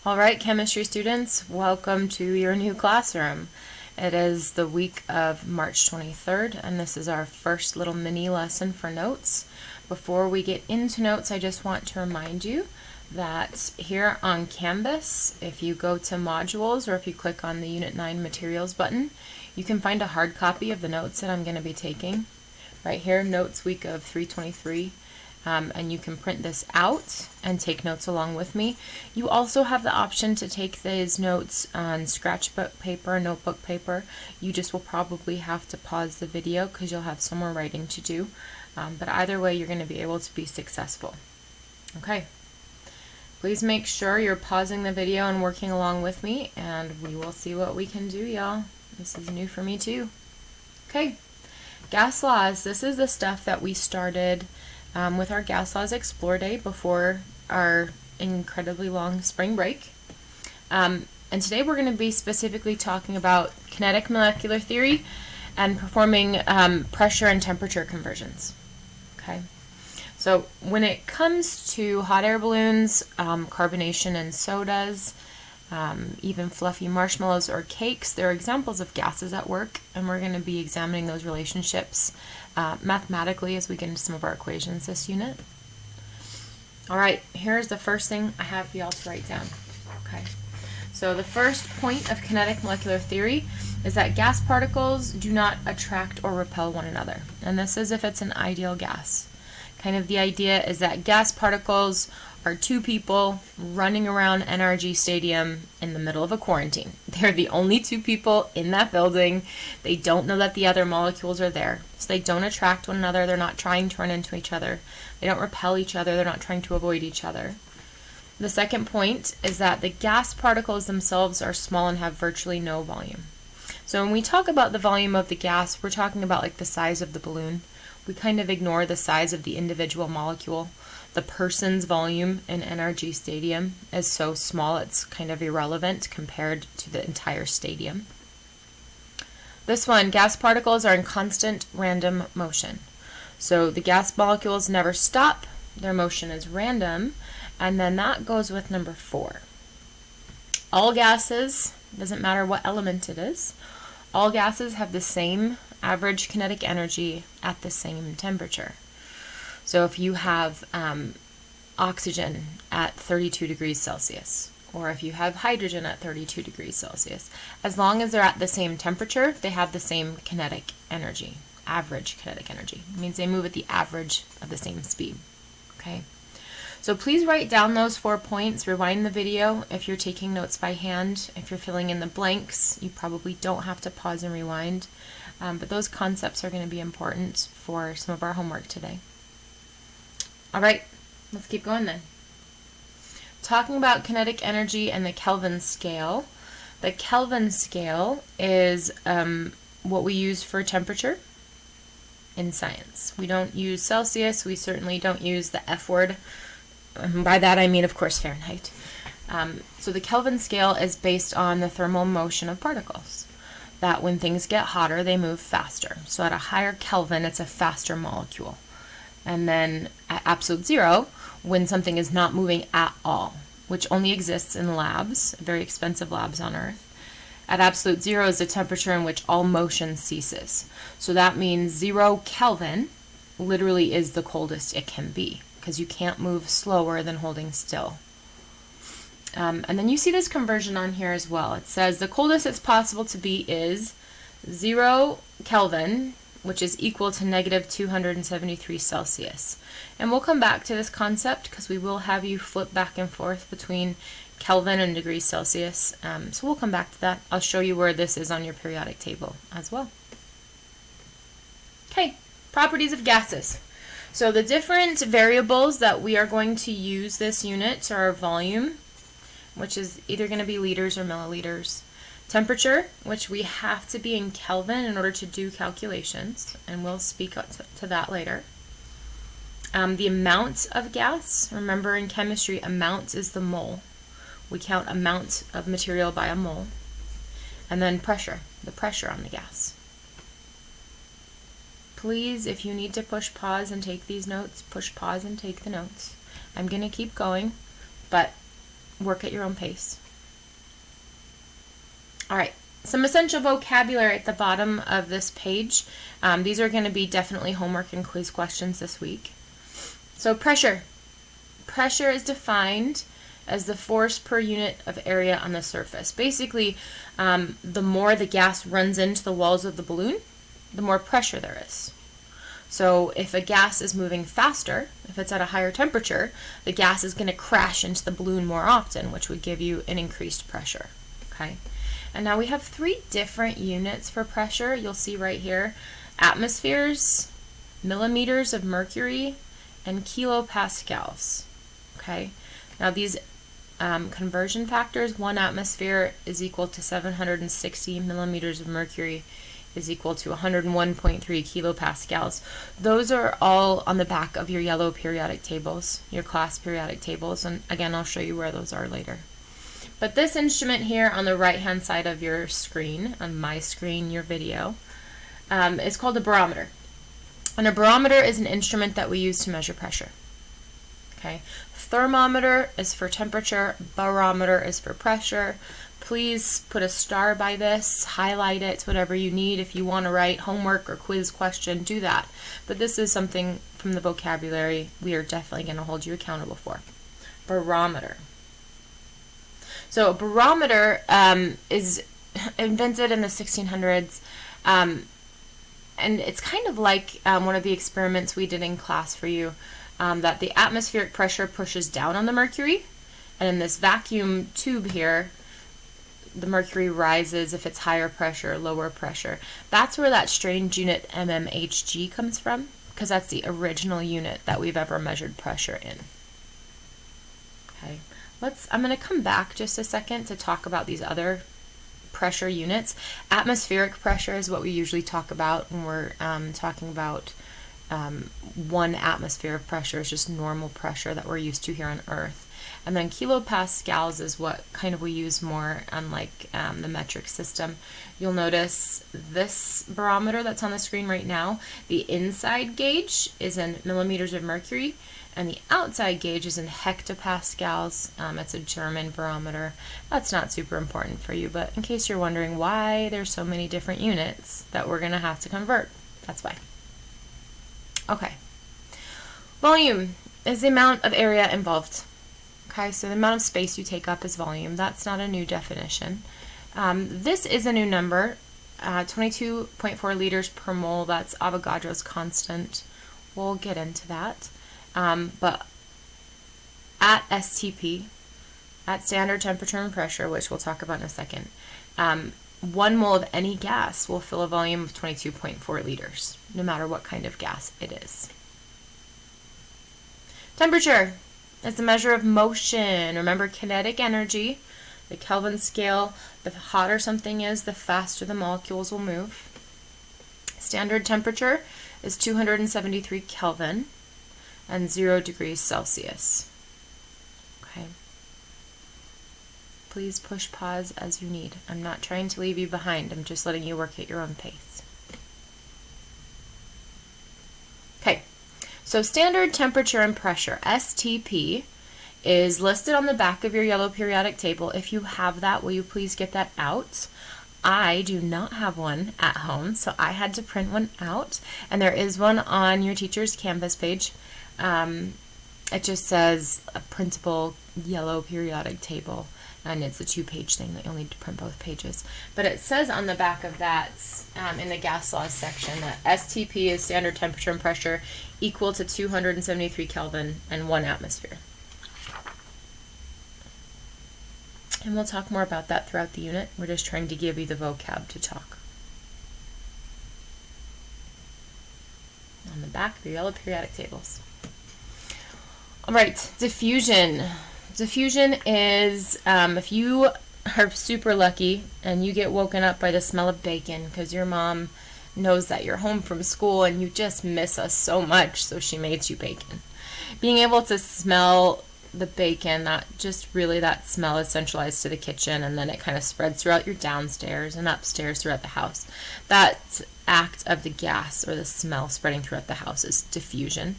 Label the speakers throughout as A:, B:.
A: All right, chemistry students, welcome to your new classroom. It is the week of March 23rd, and this is our first little mini lesson for notes. Before we get into notes, I just want to remind you that here on Canvas, if you go to modules or if you click on the Unit 9 materials button, you can find a hard copy of the notes that I'm going to be taking. Right here, notes week of 323. And you can print this out and take notes along with me. You also have the option to take these notes on scratchbook paper, notebook paper. You just will probably have to pause the video because you'll have some more writing to do. But either way, you're going to be able to be successful. Okay. Please make sure you're pausing the video and working along with me, and we will see what we can do, y'all. This is new for me too. Okay. Gas laws. This is the stuff that we started with our Gas Laws Explore Day before our incredibly long spring break. And today we're going to be specifically talking about kinetic molecular theory and performing pressure and temperature conversions. Okay. So when it comes to hot air balloons, carbonation and sodas, even fluffy marshmallows or cakes, there are examples of gases at work, and we're going to be examining those relationships mathematically as we get into some of our equations this unit. Alright, here's the first thing I have for y'all to write down. Okay, so the first point of kinetic molecular theory is that gas particles do not attract or repel one another, and this is if it's an ideal gas. Kind of the idea is that gas particles are two people running around NRG Stadium in the middle of a quarantine. They're the only two people in that building. They don't know that the other molecules are there. So they don't attract one another. They're not trying to run into each other. They don't repel each other. They're not trying to avoid each other. The second point is that the gas particles themselves are small and have virtually no volume. So when we talk about the volume of the gas, we're talking about like the size of the balloon. We kind of ignore the size of the individual molecule. The person's volume in NRG Stadium is so small it's kind of irrelevant compared to the entire stadium. This one, gas particles are in constant random motion. So the gas molecules never stop, their motion is random, and then that goes with number 4. All gases, doesn't matter what element it is, all gases have the same average kinetic energy at the same temperature. So if you have oxygen at 32 degrees Celsius, or if you have hydrogen at 32 degrees Celsius, as long as they're at the same temperature, they have the same kinetic energy, average kinetic energy. It means they move at the average of the same speed. Okay. So please write down those 4 points, rewind the video if you're taking notes by hand. If you're filling in the blanks, you probably don't have to pause and rewind. But those concepts are going to be important for some of our homework today. Alright, let's keep going then. Talking about kinetic energy and the Kelvin scale. The Kelvin scale is what we use for temperature in science. We don't use Celsius, we certainly don't use the F word. By that I mean, of course, Fahrenheit. So the Kelvin scale is based on the thermal motion of particles. That when things get hotter, they move faster. So at a higher Kelvin, it's a faster molecule. And then at absolute zero, when something is not moving at all, which only exists in labs, very expensive labs on Earth. At absolute zero is the temperature in which all motion ceases. So that means 0 Kelvin literally is the coldest it can be, because you can't move slower than holding still. And then you see this conversion on here as well. It says the coldest it's possible to be is 0 Kelvin, which is equal to negative 273 Celsius. And we'll come back to this concept because we will have you flip back and forth between Kelvin and degrees Celsius. So we'll come back to that. I'll show you where this is on your periodic table as well. Okay, properties of gases. So the different variables that we are going to use this unit are volume, which is either going to be liters or milliliters. Temperature, which we have to be in Kelvin in order to do calculations, and we'll speak to that later. The amount of gas, remember in chemistry, amount is the mole. We count amount of material by a mole. And then pressure, the pressure on the gas. Please, if you need to push pause and take these notes, push pause and take the notes. I'm going to keep going, but work at your own pace. All right, some essential vocabulary at the bottom of this page. These are going to be definitely homework and quiz questions this week. So pressure. Pressure is defined as the force per unit of area on the surface. Basically, the more the gas runs into the walls of the balloon, the more pressure there is. So if a gas is moving faster, if it's at a higher temperature, the gas is going to crash into the balloon more often, which would give you an increased pressure. Okay. And now we have 3 different units for pressure. You'll see right here, atmospheres, millimeters of mercury, and kilopascals. Okay. Now these conversion factors, 1 atmosphere is equal to 760 millimeters of mercury is equal to 101.3 kilopascals. Those are all on the back of your yellow periodic tables, your class periodic tables, and again, I'll show you where those are later. But this instrument here on the right-hand side of your screen, on my screen, your video, is called a barometer. And a barometer is an instrument that we use to measure pressure. Okay, thermometer is for temperature, barometer is for pressure. Please put a star by this, highlight it, whatever you need. If you want to write homework or quiz question, do that. But this is something from the vocabulary we are definitely going to hold you accountable for. Barometer. So a barometer is invented in the 1600s, and it's kind of like one of the experiments we did in class for you, that the atmospheric pressure pushes down on the mercury, and in this vacuum tube here, the mercury rises if it's higher pressure, lower pressure. That's where that strange unit mmHg comes from, because that's the original unit that we've ever measured pressure in. Okay. I'm going to come back just a second to talk about these other pressure units. Atmospheric pressure is what we usually talk about when we're talking about 1 atmosphere of pressure. Is just normal pressure that we're used to here on Earth. And then kilopascals is what kind of we use more on like the metric system. You'll notice this barometer that's on the screen right now, the inside gauge is in millimeters of mercury, and the outside gauge is in hectopascals. It's a German barometer. That's not super important for you, but in case you're wondering why there's so many different units that we're going to have to convert, that's why. Okay. Volume is the amount of area involved. Okay, so the amount of space you take up is volume. That's not a new definition. This is a new number, 22.4 liters per mole. That's Avogadro's constant. We'll get into that. But at STP, at standard temperature and pressure, which we'll talk about in a second, 1 mole of any gas will fill a volume of 22.4 liters, no matter what kind of gas it is. Temperature is the measure of motion. Remember kinetic energy, the Kelvin scale. The hotter something is, the faster the molecules will move. Standard temperature is 273 Kelvin and 0 degrees Celsius. Okay. Please push pause as you need. I'm not trying to leave you behind. I'm just letting you work at your own pace. Okay. So standard temperature and pressure, STP, is listed on the back of your yellow periodic table. If you have that, will you please get that out? I do not have one at home, so I had to print one out, and there is one on your teacher's Canvas page. It just says a printable yellow periodic table, and it's a 2-page thing that you'll need to print both pages. But it says on the back of that, in the gas laws section, that STP is standard temperature and pressure equal to 273 Kelvin and 1 atmosphere. And we'll talk more about that throughout the unit. We're just trying to give you the vocab to talk. On the back of your yellow periodic tables. All right, diffusion. Diffusion is if you are super lucky and you get woken up by the smell of bacon because your mom knows that you're home from school and you just miss us so much, so she made you bacon. Being able to smell the bacon, that smell is centralized to the kitchen, and then it kind of spreads throughout your downstairs and upstairs throughout the house. That act of the gas or the smell spreading throughout the house is diffusion.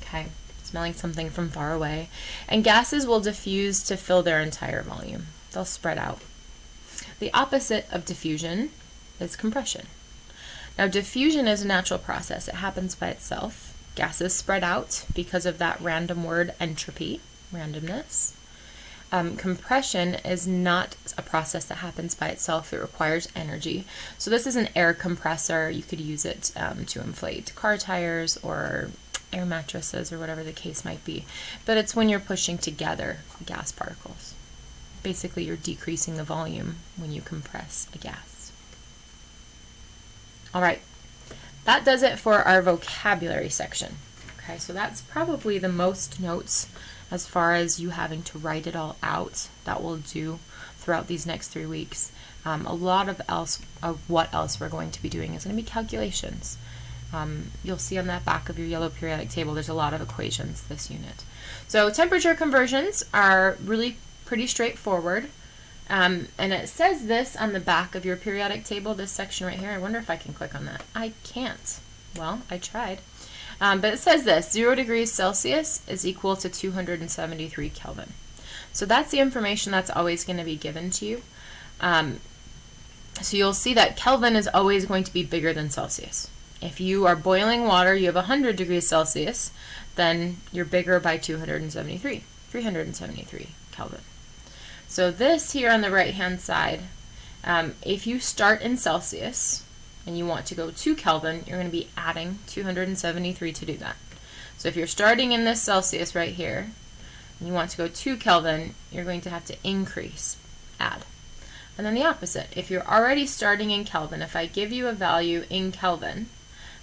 A: Okay. smelling something from far away, and gases will diffuse to fill their entire volume. They'll spread out. The opposite of diffusion is compression. Now, diffusion is a natural process. It happens by itself. Gases spread out because of that random word entropy, randomness. Compression is not a process that happens by itself. It requires energy. So this is an air compressor. You could use it to inflate car tires or air mattresses or whatever the case might be. But it's when you're pushing together gas particles. Basically, you're decreasing the volume when you compress a gas. All right, that does it for our vocabulary section. Okay, so that's probably the most notes as far as you having to write it all out that we'll do throughout these next 3 weeks. A lot of what else we're going to be doing is going to be calculations. You'll see on that back of your yellow periodic table there's a lot of equations this unit. So temperature conversions are really pretty straightforward. And it says this on the back of your periodic table, this section right here. I wonder if I can click on that. I can't. Well, I tried. But it says this, 0 degrees Celsius is equal to 273 Kelvin. So that's the information that's always going to be given to you. So you'll see that Kelvin is always going to be bigger than Celsius. If you are boiling water, you have 100 degrees Celsius, then you're bigger by 373 Kelvin. So this here on the right-hand side, if you start in Celsius and you want to go to Kelvin, you're going to be adding 273 to do that. So if you're starting in this Celsius right here, and you want to go to Kelvin, you're going to have to increase, add. And then the opposite, if you're already starting in Kelvin, if I give you a value in Kelvin,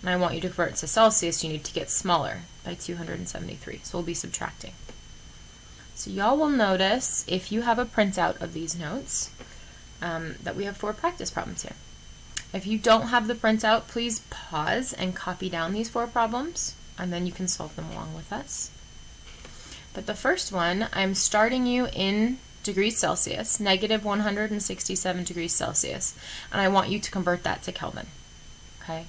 A: and I want you to convert it to Celsius, you need to get smaller by 273. So we'll be subtracting. So y'all will notice, if you have a printout of these notes, that we have 4 practice problems here. If you don't have the printout, please pause and copy down these 4 problems, and then you can solve them along with us. But the first one, I'm starting you in degrees Celsius, negative 167 degrees Celsius, and I want you to convert that to Kelvin. Okay?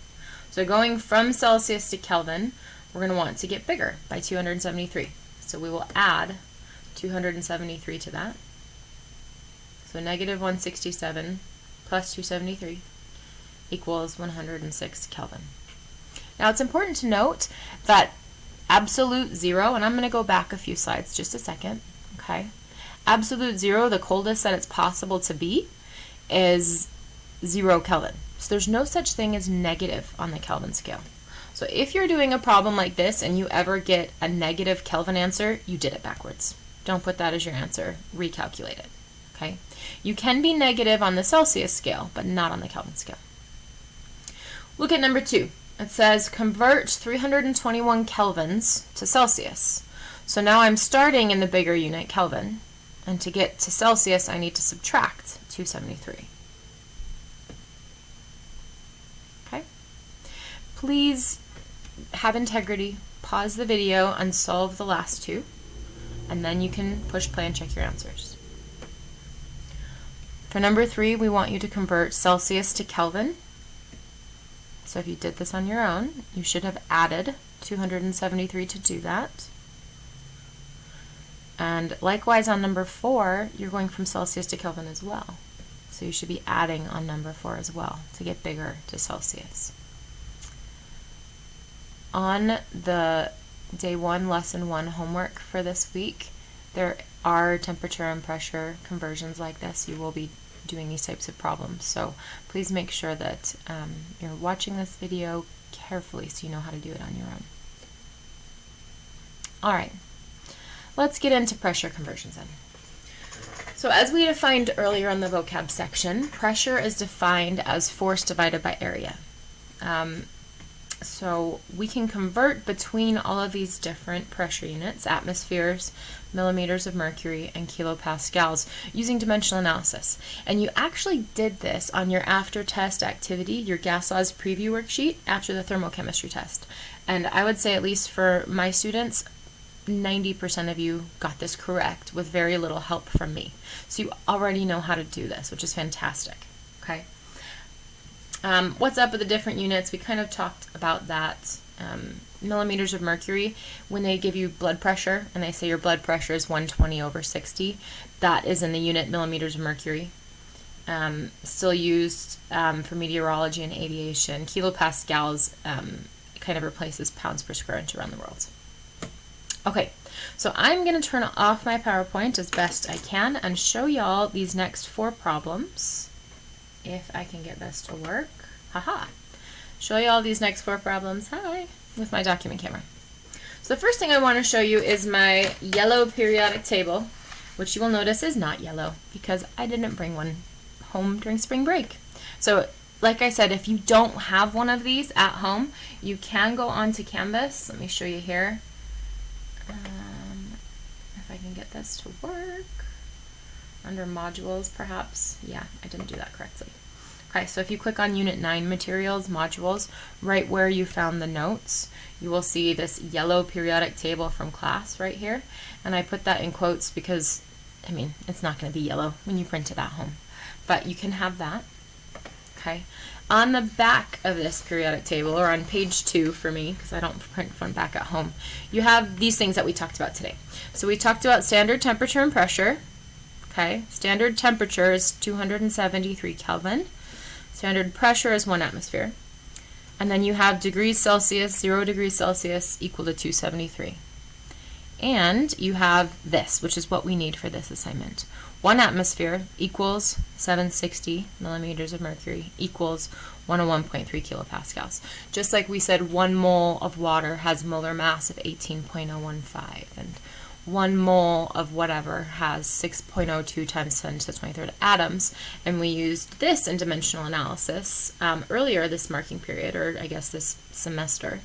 A: So going from Celsius to Kelvin, we're going to want to get bigger by 273. So we will add 273 to that. So negative 167 plus 273 equals 106 Kelvin. Now it's important to note that absolute 0, and I'm going to go back a few slides just a second, okay? Absolute 0, the coldest that it's possible to be, is 0 Kelvin. So there's no such thing as negative on the Kelvin scale. So if you're doing a problem like this and you ever get a negative Kelvin answer, you did it backwards. Don't put that as your answer. Recalculate it. Okay? You can be negative on the Celsius scale, but not on the Kelvin scale. Look at number 2. It says convert 321 kelvins to Celsius. So now I'm starting in the bigger unit, Kelvin, and to get to Celsius I need to subtract 273. Okay? Please have integrity, pause the video and solve the last 2, and then you can push play and check your answers. For number 3, we want you to convert Celsius to Kelvin. So if you did this on your own, you should have added 273 to do that. And likewise on number 4, you're going from Celsius to Kelvin as well. So you should be adding on number 4 as well to get bigger to Celsius. On the day 1, lesson 1 homework for this week, there are temperature and pressure conversions like this. You will be doing these types of problems. So please make sure that you're watching this video carefully so you know how to do it on your own. All right, let's get into pressure conversions then. So as we defined earlier in the vocab section, pressure is defined as force divided by area. So we can convert between all of these different pressure units, atmospheres, millimeters of mercury, and kilopascals, using dimensional analysis. And you actually did this on your after-test activity, your gas laws preview worksheet, after the thermochemistry test. And I would say, at least for my students, 90% of you got this correct with very little help from me. So you already know how to do this, which is fantastic. Okay. What's up with the different units? We kind of talked about that millimeters of mercury, when they give you blood pressure and they say your blood pressure is 120/60, that is in the unit millimeters of mercury. Still used for meteorology and aviation. Kilopascals kind of replaces pounds per square inch around the world. Okay, so I'm going to turn off my PowerPoint as best I can and show y'all these next 4 problems. If I can get this to work. Haha. Show y'all these next 4 problems. Hi. With my document camera. So the first thing I want to show you is my yellow periodic table, which you will notice is not yellow because I didn't bring one home during spring break. So like I said, if you don't have one of these at home, you can go onto Canvas. Let me show you here. If I can get this to work. Under modules, perhaps. Yeah, I didn't do that correctly. Okay, so if you click on Unit 9 Materials, Modules, right where you found the notes, you will see this yellow periodic table from class right here. And I put that in quotes because, I mean, it's not going to be yellow when you print it at home. But you can have that. Okay. On the back of this periodic table, or on page 2 for me, because I don't print from back at home, you have these things that we talked about today. So we talked about standard temperature and pressure. Okay, standard temperature is 273 Kelvin. Standard pressure is 1 atmosphere. And then you have degrees Celsius, 0 degrees Celsius equal to 273. And you have this, which is what we need for this assignment. 1 atmosphere equals 760 millimeters of mercury equals 101.3 kilopascals. Just like we said, 1 mole of water has molar mass of 18.015, and 1 mole of whatever has 6.02 times 10 to the 23rd atoms, and we used this in dimensional analysis earlier this marking period, or I guess this semester.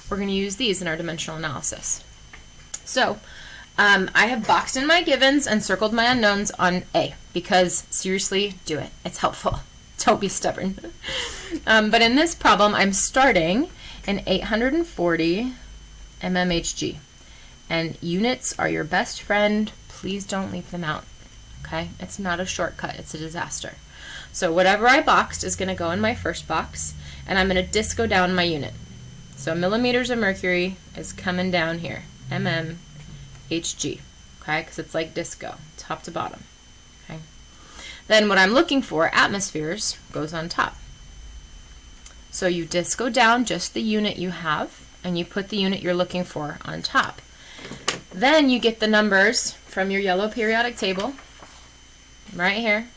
A: We're going to use these in our dimensional analysis. So I have boxed in my givens and circled my unknowns on A, because seriously, do it. It's helpful. Don't be stubborn. But in this problem, I'm starting in 840 mmHg. And units are your best friend. Please don't leave them out. Okay? It's not a shortcut. It's a disaster. So whatever I boxed is going to go in my first box, and I'm going to disco down my unit. So millimeters of mercury is coming down here. mmHg. Okay? Because it's like disco, top to bottom. Okay? Then what I'm looking for, atmospheres, goes on top. So you disco down just the unit you have, and you put the unit you're looking for on top. Then you get the numbers from your yellow periodic table, right here,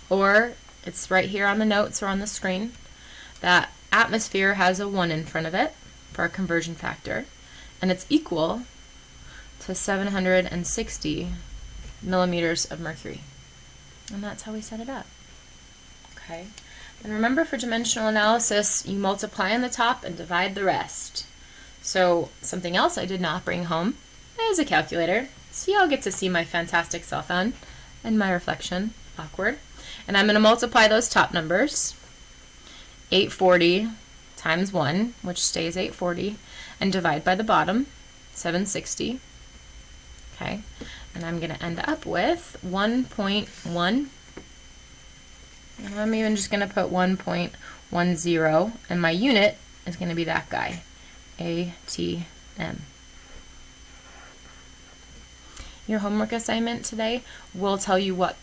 A: or it's right here on the notes or on the screen. That atmosphere has a 1 in front of it for our conversion factor, and it's equal to 760 millimeters of mercury. And that's how we set it up. Okay. And remember, for dimensional analysis, you multiply on the top and divide the rest. So something else I did not bring home is a calculator. So y'all get to see my fantastic cell phone and my reflection. Awkward. And I'm going to multiply those top numbers. 840 times 1, which stays 840, and divide by the bottom, 760. Okay. And I'm going to end up with 1.1. And I'm even just going to put 1.10, and my unit is going to be that guy, ATM. Your homework assignment today will tell you what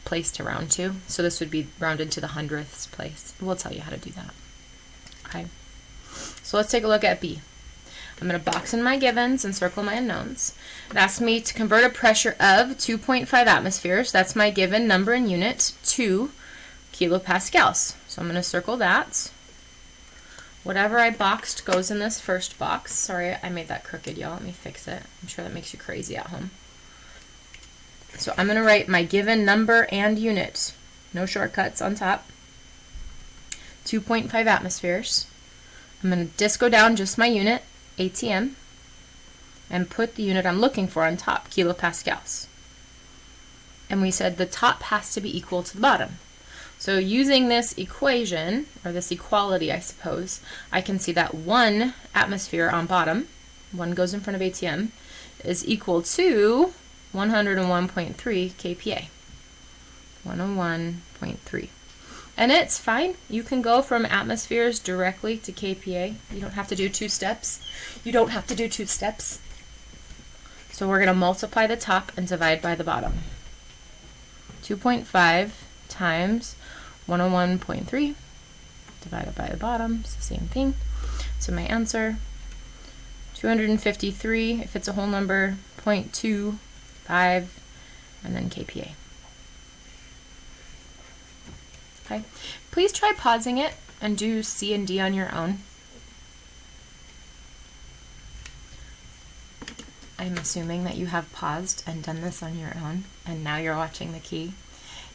A: place to round to. So this would be rounded to the hundredths place. We'll tell you how to do that. Okay. So let's take a look at B. I'm going to box in my givens and circle my unknowns. It asks me to convert a pressure of 2.5 atmospheres. That's my given number and unit, to kilopascals. So I'm going to circle that. Whatever I boxed goes in this first box. Sorry, I made that crooked, y'all. Let me fix it. I'm sure that makes you crazy at home. So I'm going to write my given number and unit. No shortcuts on top. 2.5 atmospheres. I'm going to disco down just my unit, ATM, and put the unit I'm looking for on top, kilopascals. And we said the top has to be equal to the bottom. So using this equation, or this equality, I suppose, I can see that 1 atmosphere on bottom, 1 goes in front of ATM, is equal to 101.3 kPa. 101.3. And it's fine. You can go from atmospheres directly to kPa. You don't have to do 2 steps. You don't have to do 2 steps. So we're going to multiply the top and divide by the bottom. 2.5 times 101.3 divided by the bottom. It's the same thing. So my answer, 253, if it's a whole number, 0.25, and then kPa. Okay. Please try pausing it and do C and D on your own. I'm assuming that you have paused and done this on your own, and now you're watching the key.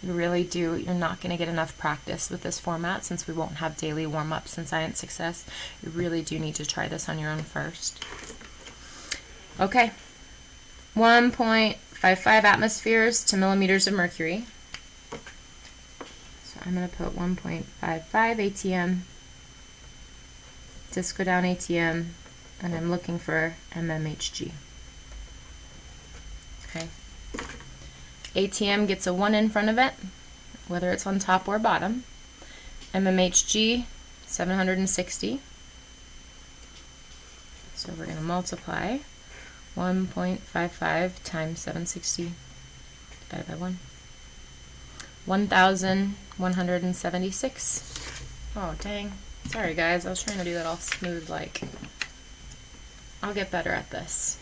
A: You really do. You're not going to get enough practice with this format since we won't have daily warm-ups in Science Success. You really do need to try this on your own first. Okay. 1.55 atmospheres to millimeters of mercury. So I'm going to put 1.55 ATM, disco down ATM, and I'm looking for mmHg. Okay. ATM gets a 1 in front of it, whether it's on top or bottom. mmHg, 760. So we're going to multiply 1.55 times 760 divided by 1. 1,176. Oh, dang. Sorry, guys. I was trying to do that all smooth like. I'll get better at this.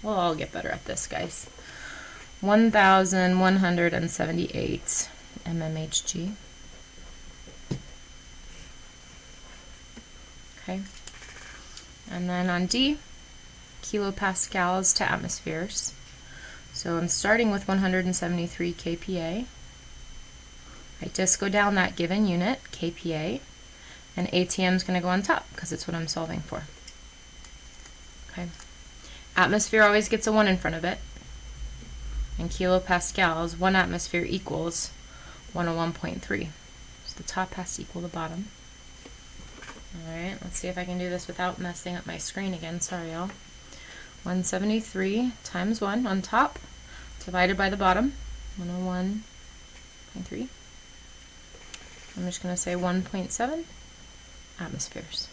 A: We'll all get better at this, guys. 1,178 mmHg. Okay. And then on D, kilopascals to atmospheres. So I'm starting with 173 kPa. I just go down that given unit, kPa, and ATM is going to go on top because it's what I'm solving for. Okay. Atmosphere always gets a 1 in front of it. And kilopascals, 1 atmosphere equals 101.3. So the top has to equal the bottom. Alright, let's see if I can do this without messing up my screen again. Sorry, y'all. 173 times 1 on top, divided by the bottom, 101.3. I'm just going to say 1.7 atmospheres.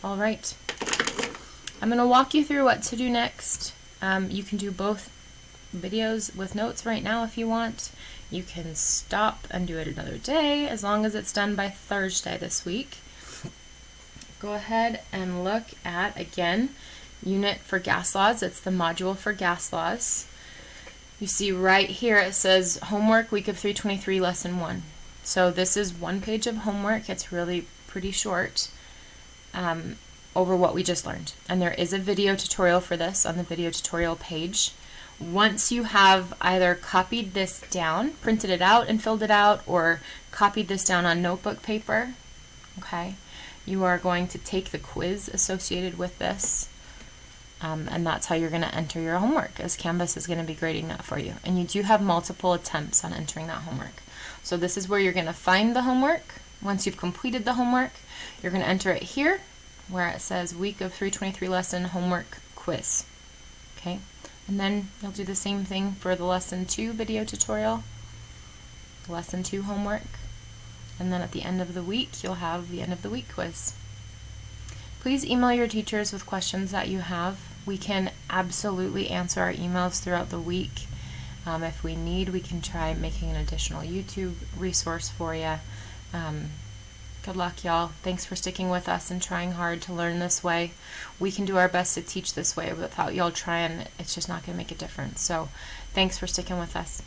A: Alright. I'm going to walk you through what to do next. You can do both videos with notes right now if you want. You can stop and do it another day as long as it's done by Thursday this week. Go ahead and look at, again, unit for gas laws. It's the module for gas laws. You see right here it says homework week of 323 lesson 1. So this is 1 page of homework. It's really pretty short. Over what we just learned. And there is a video tutorial for this on the video tutorial page. Once you have either copied this down, printed it out and filled it out, or copied this down on notebook paper, okay, you are going to take the quiz associated with this, and that's how you're going to enter your homework, as Canvas is going to be grading that for you. And you do have multiple attempts on entering that homework. So this is where you're going to find the homework. Once you've completed the homework, you're going to enter it here, where it says week of 323 lesson homework quiz. Okay, and then you'll do the same thing for the lesson 2 video tutorial, lesson 2 homework, and then at the end of the week you'll have the end of the week quiz. Please email your teachers with questions that you have. We can absolutely answer our emails throughout the week. If we need, we can try making an additional YouTube resource for you. Good luck, y'all. Thanks for sticking with us and trying hard to learn this way. We can do our best to teach this way. Without y'all trying, it's just not going to make a difference. So thanks for sticking with us.